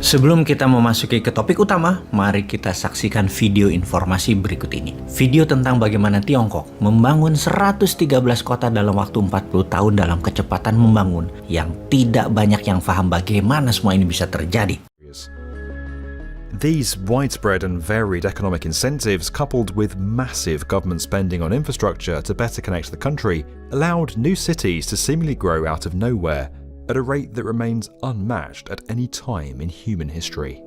Sebelum kita memasuki ke topik utama, mari kita saksikan video informasi berikut ini. Video tentang bagaimana Tiongkok membangun 113 kota dalam waktu 40 tahun dalam kecepatan membangun yang tidak banyak yang paham bagaimana semua ini bisa terjadi. These widespread and varied economic incentives, coupled with massive government spending on infrastructure to better connect the country, allowed new cities to seemingly grow out of nowhere at a rate that remains unmatched at any time in human history.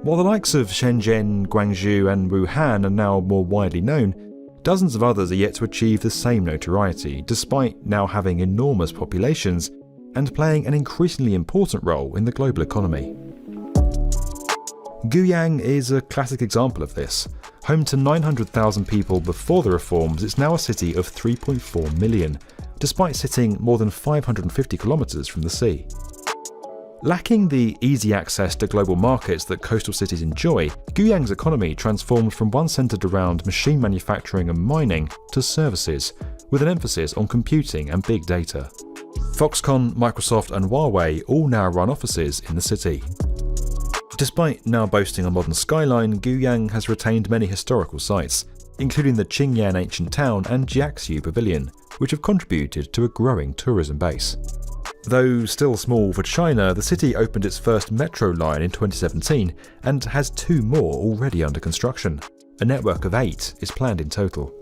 While the likes of Shenzhen, Guangzhou and Wuhan are now more widely known, dozens of others are yet to achieve the same notoriety, despite now having enormous populations and playing an increasingly important role in the global economy. Guiyang is a classic example of this. Home to 900,000 people before the reforms, it's now a city of 3.4 million, despite sitting more than 550 kilometers from the sea. Lacking the easy access to global markets that coastal cities enjoy, Guiyang's economy transformed from one centered around machine manufacturing and mining to services, with an emphasis on computing and big data. Foxconn, Microsoft and Huawei all now run offices in the city. Despite now boasting a modern skyline, Guiyang has retained many historical sites, including the Qingyan ancient town and Jiaxiu Pavilion, which have contributed to a growing tourism base. Though still small for China, the city opened its first metro line in 2017 and has 2 more already under construction. A network of 8 is planned in total.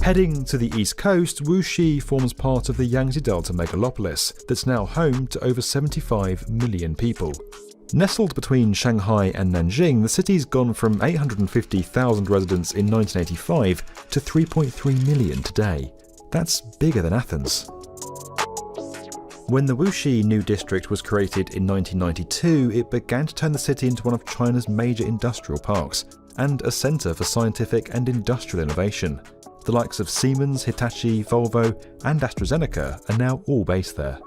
Heading to the east coast, Wuxi forms part of the Yangtze Delta megalopolis that's now home to over 75 million people. Nestled between Shanghai and Nanjing, the city's gone from 850,000 residents in 1985 to 3.3 million today. That's bigger than Athens. When the Wuxi New District was created in 1992, it began to turn the city into one of China's major industrial parks and a centre for scientific and industrial innovation. The likes of Siemens, Hitachi, Volvo and AstraZeneca are now all based there.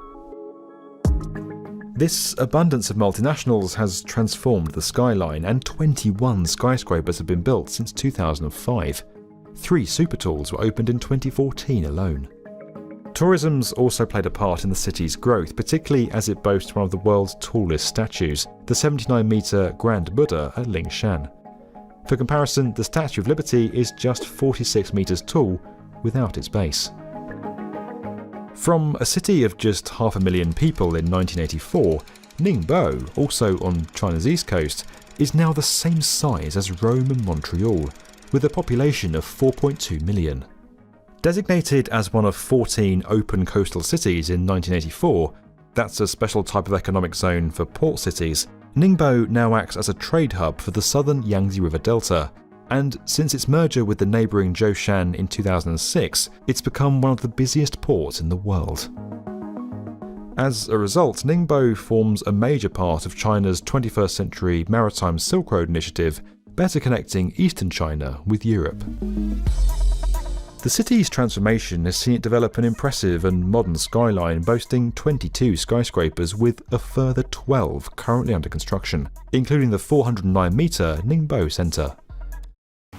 This abundance of multinationals has transformed the skyline, and 21 skyscrapers have been built since 2005. 3 supertalls were opened in 2014 alone. Tourism's also played a part in the city's growth, particularly as it boasts one of the world's tallest statues, the 79-metre Grand Buddha at Lingshan. For comparison, the Statue of Liberty is just 46 metres tall without its base. From a city of just 500,000 people in 1984, Ningbo, also on China's east coast, is now the same size as Rome and Montreal, with a population of 4.2 million. Designated as one of 14 open coastal cities in 1984, that's a special type of economic zone for port cities, Ningbo now acts as a trade hub for the southern Yangtze River Delta, and since its merger with the neighbouring Zhoushan in 2006, it's become one of the busiest ports in the world. As a result, Ningbo forms a major part of China's 21st century Maritime Silk Road initiative, better connecting eastern China with Europe. The city's transformation has seen it develop an impressive and modern skyline boasting 22 skyscrapers with a further 12 currently under construction, including the 409-metre Ningbo Center.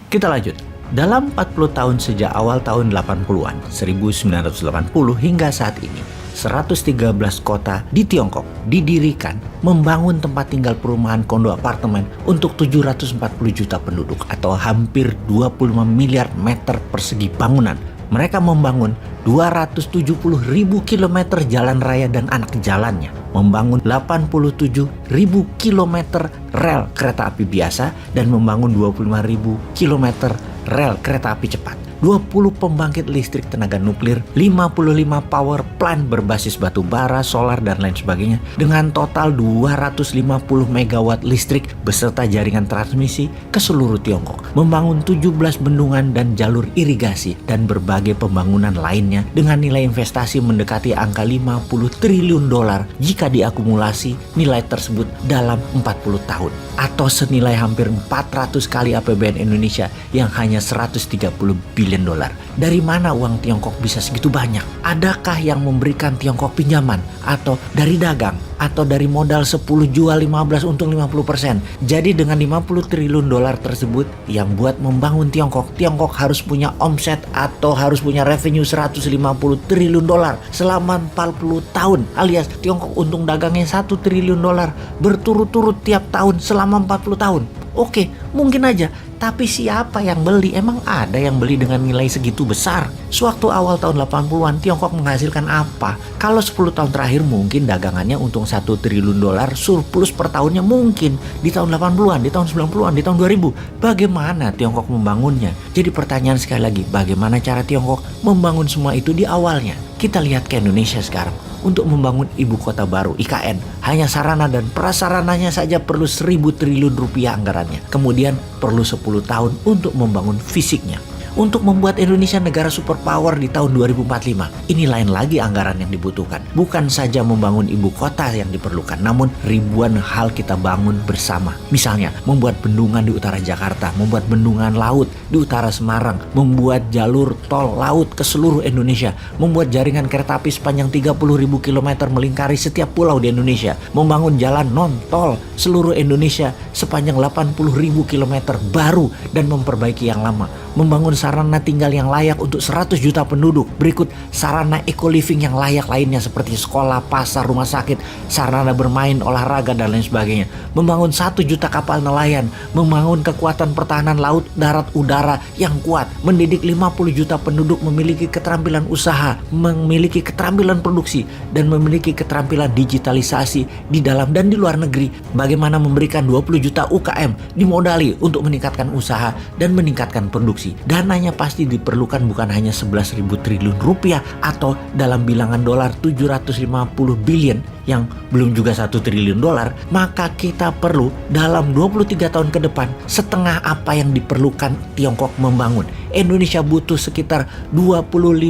Kita lanjut. Dalam 40 tahun sejak awal tahun 80-an, 1980 hingga saat ini, 113 kota di Tiongkok didirikan membangun tempat tinggal perumahan kondo apartemen untuk 740 juta penduduk atau hampir 25 miliar meter persegi bangunan. Mereka membangun 270.000 kilometer jalan raya dan anak jalannya, membangun 87.000 kilometer rel kereta api biasa, dan membangun 25.000 kilometer rel kereta api cepat, 20 pembangkit listrik tenaga nuklir, 55 power plant berbasis batu bara, solar, dan lain sebagainya, dengan total 250 megawatt listrik beserta jaringan transmisi ke seluruh Tiongkok, membangun 17 bendungan dan jalur irigasi, dan berbagai pembangunan lainnya dengan nilai investasi mendekati angka 50 triliun dolar jika diakumulasi nilai tersebut dalam 40 tahun, atau senilai hampir 400 kali APBN Indonesia yang hanya 130 bilion billion dolar. Dari mana uang Tiongkok bisa segitu banyak? Adakah yang memberikan Tiongkok pinjaman? Atau dari dagang? Atau dari modal 10 jual 15 untung 50%? Jadi dengan 50 triliun dolar tersebut yang buat membangun Tiongkok harus punya omset atau harus punya revenue 150 triliun dolar selama 40 tahun. Alias Tiongkok untung dagangnya 1 triliun dolar berturut-turut tiap tahun selama 40 tahun. Oke, mungkin aja. Tapi siapa yang beli? Emang ada yang beli dengan nilai segitu besar? Sewaktu awal tahun 80-an, Tiongkok menghasilkan apa? Kalau 10 tahun terakhir mungkin dagangannya untung 1 triliun dolar, surplus per tahunnya mungkin. Di tahun 80-an, di tahun 90-an, di tahun 2000. Bagaimana Tiongkok membangunnya? Jadi pertanyaan sekali lagi, bagaimana cara Tiongkok membangun semua itu di awalnya? Kita lihat ke Indonesia sekarang. Untuk membangun ibu kota baru, IKN, hanya sarana dan prasarananya saja perlu 1.000 triliun rupiah anggarannya. Kemudian perlu 10 tahun untuk membangun fisiknya. Untuk membuat Indonesia negara superpower di tahun 2045, ini lain lagi anggaran yang dibutuhkan. Bukan saja membangun ibu kota yang diperlukan, namun ribuan hal kita bangun bersama. Misalnya, membuat bendungan di utara Jakarta, membuat bendungan laut di utara Semarang, membuat jalur tol laut ke seluruh Indonesia, membuat jaringan kereta api sepanjang 30.000 km melingkari setiap pulau di Indonesia, membangun jalan non-tol seluruh Indonesia sepanjang 80.000 km baru dan memperbaiki yang lama, membangun sarana tinggal yang layak untuk 100 juta penduduk. Berikut sarana eco-living yang layak lainnya seperti sekolah, pasar, rumah sakit, sarana bermain, olahraga, dan lain sebagainya. Membangun 1 juta kapal nelayan, membangun kekuatan pertahanan laut, darat, udara yang kuat, mendidik 50 juta penduduk memiliki keterampilan usaha, memiliki keterampilan produksi, dan memiliki keterampilan digitalisasi di dalam dan di luar negeri. Bagaimana memberikan 20 juta UKM dimodali untuk meningkatkan usaha dan meningkatkan produksi. Dananya pasti diperlukan bukan hanya 11.000 triliun rupiah atau dalam bilangan dolar 750 billion yang belum juga 1 triliun dolar, maka kita perlu dalam 23 tahun ke depan setengah apa yang diperlukan Tiongkok membangun. Indonesia butuh sekitar 25.000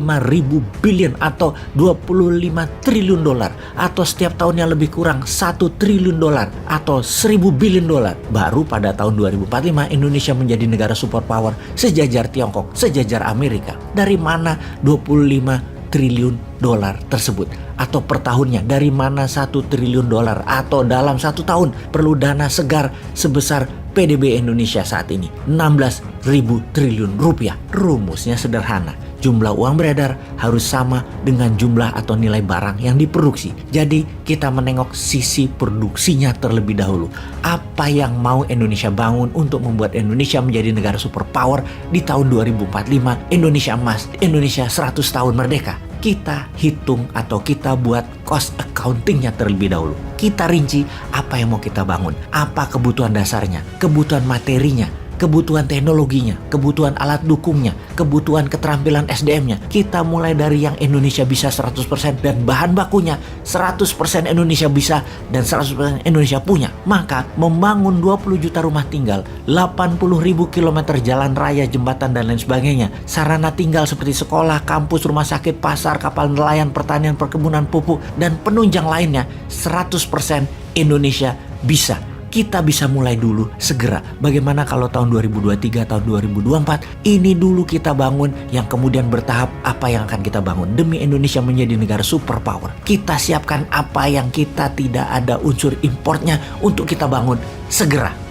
billion atau 25 triliun dolar atau setiap tahunnya lebih kurang 1 triliun dolar atau 1.000 billion dolar. Baru pada tahun 2045 Indonesia menjadi negara superpower sejajar Tiongkok, sejajar Amerika. Dari mana 25 triliun dolar tersebut? Atau per tahunnya dari mana 1 triliun dolar? Atau dalam 1 tahun perlu dana segar sebesar PDB Indonesia saat ini 16.000 triliun rupiah. Rumusnya sederhana. Jumlah uang beredar harus sama dengan jumlah atau nilai barang yang diproduksi. Jadi kita menengok sisi produksinya terlebih dahulu. Apa yang mau Indonesia bangun untuk membuat Indonesia menjadi negara superpower di tahun 2045, Indonesia emas, Indonesia 100 tahun merdeka. Kita hitung atau kita buat cost accountingnya terlebih dahulu. Kita rinci apa yang mau kita bangun, apa kebutuhan dasarnya, kebutuhan materinya, kebutuhan teknologinya, kebutuhan alat dukungnya, kebutuhan keterampilan SDM-nya. Kita mulai dari yang Indonesia bisa 100% dan bahan bakunya 100% Indonesia bisa dan 100% Indonesia punya. Maka membangun 20 juta rumah tinggal, 80.000 kilometer jalan raya, jembatan, dan lain sebagainya, sarana tinggal seperti sekolah, kampus, rumah sakit, pasar, kapal nelayan, pertanian, perkebunan, pupuk, dan penunjang lainnya, 100% Indonesia bisa. Kita bisa mulai dulu segera. Bagaimana kalau tahun 2023, tahun 2024 ini dulu kita bangun, yang kemudian bertahap apa yang akan kita bangun demi Indonesia menjadi negara superpower. Kita siapkan apa yang kita tidak ada unsur importnya untuk kita bangun segera.